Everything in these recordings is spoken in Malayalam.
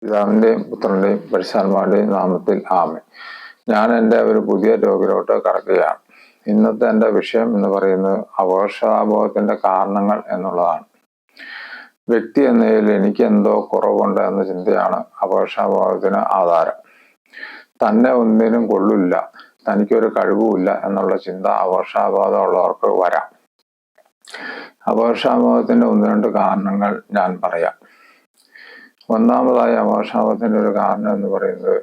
പിതാവിൻ്റെയും പുത്രൻ്റെയും പരിശുദ്ധാത്മാവിൻ്റെയും നാമത്തിൽ ആമേൻ. ഞാൻ എൻ്റെ ഒരു പുതിയ ടോക്കിലോട്ട് കടക്കുകയാണ്. ഇന്നത്തെ എൻ്റെ വിഷയം എന്ന് പറയുന്നത് അപകർഷതാബോധത്തിൻ്റെ കാരണങ്ങൾ എന്നുള്ളതാണ്. വ്യക്തി എന്ന നിലയിൽ എനിക്ക് എന്തോ കുറവുണ്ട് എന്ന ചിന്തയാണ് അപകർഷതാബോധത്തിന് ആധാരം. തന്നെ ഒന്നിനും കൊള്ളില്ല, തനിക്കൊരു കഴിവുമില്ല എന്നുള്ള ചിന്ത അപകർഷതാബോധമുള്ളവർക്ക് വരാം. അപകർഷതാബോധത്തിൻ്റെ ഒന്ന് രണ്ട് കാരണങ്ങൾ ഞാൻ പറയാം. ഒന്നാമതായി അപകർഷതാബോധത്തിൻ്റെ ഒരു കാരണം എന്ന് പറയുന്നത്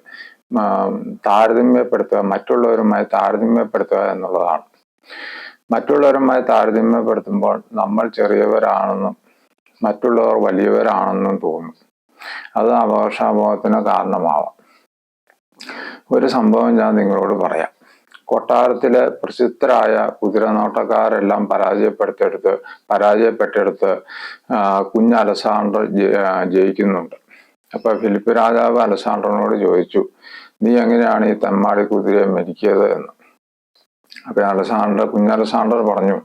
താരതമ്യപ്പെടുത്തുക, മറ്റുള്ളവരുമായി താരതമ്യപ്പെടുത്തുക എന്നുള്ളതാണ്. മറ്റുള്ളവരുമായി താരതമ്യപ്പെടുത്തുമ്പോൾ നമ്മൾ ചെറിയവരാണെന്നും മറ്റുള്ളവർ വലിയവരാണെന്നും തോന്നും. അത് അപകർഷതാബോധത്തിന് കാരണമാവാം. ഒരു സംഭവം ഞാൻ നിങ്ങളോട് പറയാം. കൊട്ടാരത്തിലെ പ്രസിദ്ധരായ കുതിരനോട്ടക്കാരെല്ലാം പരാജയപ്പെട്ടെടുത്ത് കുഞ്ഞ് അലസാണ്ടർ ജയിക്കുന്നുണ്ട്. അപ്പൊ ഫിലിപ്പ് രാജാവ് അലസാണ്ടറിനോട് ചോദിച്ചു, നീ എങ്ങനെയാണ് ഈ തെമ്മാടി കുതിരയെ മെരുക്കിയത് എന്ന്. അപ്പൊ കുഞ്ഞലസാണ്ടർ പറഞ്ഞു,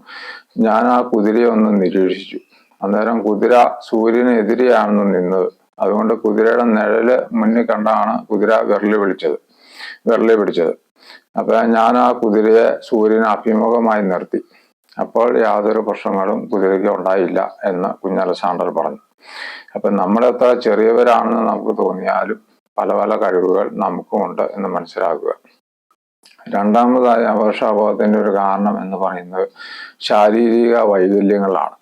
ഞാൻ ആ കുതിരയെ ഒന്ന് നിരീക്ഷിച്ചു. അന്നേരം കുതിര സൂര്യനെതിരെയാണെന്ന് നിന്നത്. അതുകൊണ്ട് കുതിരയുടെ നിഴല് മുന്നിൽ കണ്ടാണ് കുതിര വിരളി പിടിച്ചത്. അപ്പൊ ഞാൻ ആ കുതിരയെ സൂര്യന് അഭിമുഖമായി നിർത്തി. അപ്പോൾ യാതൊരു പ്രശ്നങ്ങളും കുതിരയ്ക്ക് ഉണ്ടായില്ല എന്ന് കുഞ്ഞലസാണ്ടർ പറഞ്ഞു. അപ്പൊ നമ്മളെത്ര ചെറിയവരാണെന്ന് നമുക്ക് തോന്നിയാലും പല പല കഴിവുകൾ നമുക്കുമുണ്ട് എന്ന് മനസ്സിലാക്കുക. രണ്ടാമതായി അപകർഷതാബോധത്തിന്റെ ഒരു കാരണം എന്ന് പറയുന്നത് ശാരീരിക വൈകല്യങ്ങളാണ്.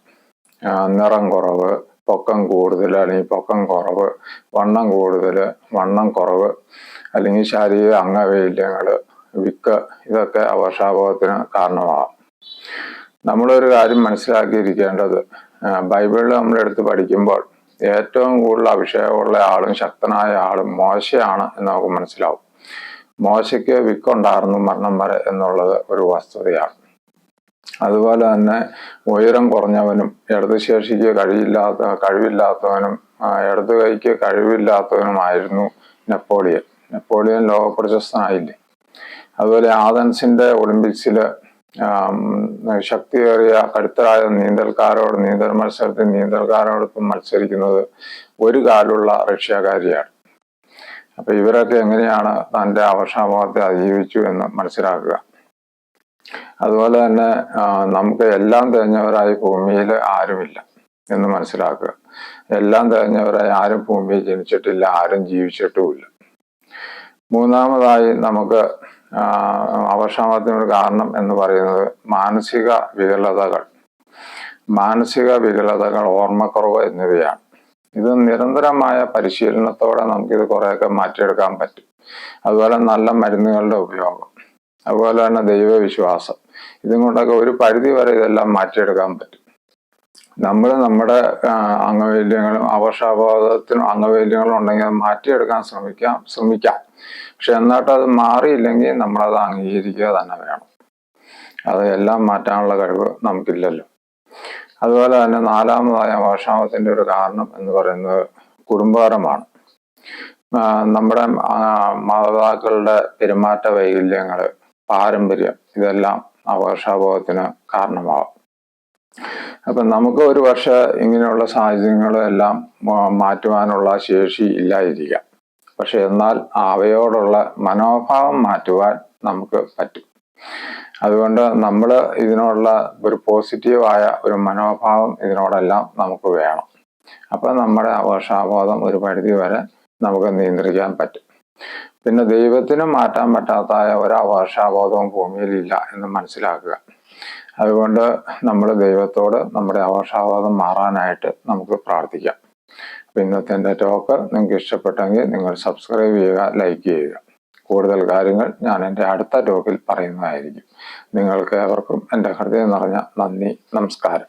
നിറം കുറവ്, പൊക്കം കൂടുതൽ അല്ലെങ്കിൽ പൊക്കം കുറവ്, വണ്ണം കൂടുതൽ, വണ്ണം കുറവ്, അല്ലെങ്കിൽ ശാരീരിക അംഗവൈകല്യങ്ങൾ, വിക്ക്, ഇതൊക്കെ അപകർഷതാബോധത്തിന് കാരണമാകാം. നമ്മളൊരു കാര്യം മനസ്സിലാക്കിയിരിക്കേണ്ടത്, ബൈബിളിൽ നമ്മളെടുത്ത് പഠിക്കുമ്പോൾ ഏറ്റവും കൂടുതൽ അഭിഷേകമുള്ള ആളും ശക്തനായ ആളും മോശയാണ് എന്ന് നമുക്ക് മനസ്സിലാവും. മോശയ്ക്ക് വിക്കുണ്ടായിരുന്നു മരണം വരെ എന്നുള്ളത് ഒരു വസ്തുതയാണ്. അതുപോലെ തന്നെ ഉയരം കുറഞ്ഞവനും ഇടതുശേഷിക്ക് കഴിവില്ലാത്തവനും ഇടതു കൈക്ക് കഴിവില്ലാത്തവനുമായിരുന്നു നെപ്പോളിയൻ ലോക പ്രശസ്തനായില്ലേ. അതുപോലെ ആഥൻസിന്റെ ഒളിമ്പിക്സില് ശക്തിയേറിയ കരുത്തരായ നീന്തൽ മത്സരത്തിൽ നീന്തൽക്കാരോടൊപ്പം മത്സരിക്കുന്നത് ഒരു കാലുള്ള റഷ്യക്കാരിയാണ്. അപ്പൊ ഇവരൊക്കെ എങ്ങനെയാണ് തൻ്റെ അപകർഷതാബോധത്തെ അതിജീവിച്ചു എന്ന് മനസ്സിലാക്കുക. അതുപോലെ തന്നെ നമുക്ക് എല്ലാം തികഞ്ഞവരായി ഭൂമിയിൽ ആരുമില്ല എന്ന് മനസ്സിലാക്കുക. എല്ലാം തികഞ്ഞവരായി ആരും ഭൂമിയിൽ ജനിച്ചിട്ടില്ല, ആരും ജീവിച്ചിട്ടുമില്ല. മൂന്നാമതായി നമുക്ക് അപകർഷതാബോധത്തിനൊരു കാരണം എന്ന് പറയുന്നത് മാനസിക വികലതകൾ, ഓർമ്മക്കുറവ് എന്നിവയാണ്. ഇത് നിരന്തരമായ പരിശീലനത്തോടെ നമുക്കിത് കുറേയൊക്കെ മാറ്റിയെടുക്കാൻ പറ്റും. അതുപോലെ നല്ല മരുന്നുകളുടെ ഉപയോഗം, അതുപോലെ തന്നെ ദൈവവിശ്വാസം, ഇതും കൊണ്ടൊക്കെ ഒരു പരിധി വരെ ഇതെല്ലാം മാറ്റിയെടുക്കാൻ പറ്റും. നമ്മൾ നമ്മുടെ അംഗവൈകല്യങ്ങളും അപകർഷതാബോധത്തിനും അംഗവൈകല്യങ്ങളും ഉണ്ടെങ്കിൽ അത് മാറ്റിയെടുക്കാൻ ശ്രമിക്കാം. പക്ഷെ എന്നിട്ട് അത് മാറിയില്ലെങ്കിൽ നമ്മളത് അംഗീകരിക്കുക തന്നെ വേണം. അത് എല്ലാം മാറ്റാനുള്ള കഴിവ് നമുക്കില്ലല്ലോ. അതുപോലെ തന്നെ നാലാമതായ അപകർഷതാബോധത്തിന്റെ ഒരു കാരണം എന്ന് പറയുന്നത് കുടുംബപരമാണ്. നമ്മുടെ മാതാപിതാക്കളുടെ പെരുമാറ്റ വൈകല്യങ്ങൾ, പാരമ്പര്യം, ഇതെല്ലാം അപകർഷതാബോധത്തിന് കാരണമാകും. അപ്പൊ നമുക്ക് ഒരു പക്ഷെ ഇങ്ങനെയുള്ള സാഹചര്യങ്ങളെല്ലാം മാറ്റുവാനുള്ള ശേഷി ഇല്ലായിരിക്കാം. പക്ഷെ എന്നാൽ അവയോടുള്ള മനോഭാവം മാറ്റുവാൻ നമുക്ക് പറ്റും. അതുകൊണ്ട് നമ്മൾ ഇതിനുള്ള ഒരു പോസിറ്റീവായ ഒരു മനോഭാവം ഇതിനോടെല്ലാം നമുക്ക് വേണം. അപ്പൊ നമ്മുടെ അപകർഷതാബോധം ഒരു പരിധി വരെ നമുക്ക് നിയന്ത്രിക്കാൻ പറ്റും. പിന്നെ ദൈവത്തിന് മാറ്റാൻ പറ്റാത്ത ഒരു അപകർഷതാബോധവും ഭൂമിയിലില്ല എന്ന് മനസ്സിലാക്കുക. അതുകൊണ്ട് നമ്മൾ ദൈവത്തോട് നമ്മുടെ അപകർഷതാബോധം മാറാനായിട്ട് നമുക്ക് പ്രാർത്ഥിക്കാം. അപ്പൊ ഇന്നത്തെ എൻ്റെ ടോക്ക് നിങ്ങൾക്ക് ഇഷ്ടപ്പെട്ടെങ്കിൽ നിങ്ങൾ സബ്സ്ക്രൈബ് ചെയ്യുക, ലൈക്ക് ചെയ്യുക. കൂടുതൽ കാര്യങ്ങൾ ഞാൻ എൻ്റെ അടുത്ത ടോക്കിൽ പറയുന്നതായിരിക്കും. നിങ്ങൾക്ക് ഏവർക്കും എൻ്റെ ഹൃദയം നിറഞ്ഞ നന്ദി, നമസ്കാരം.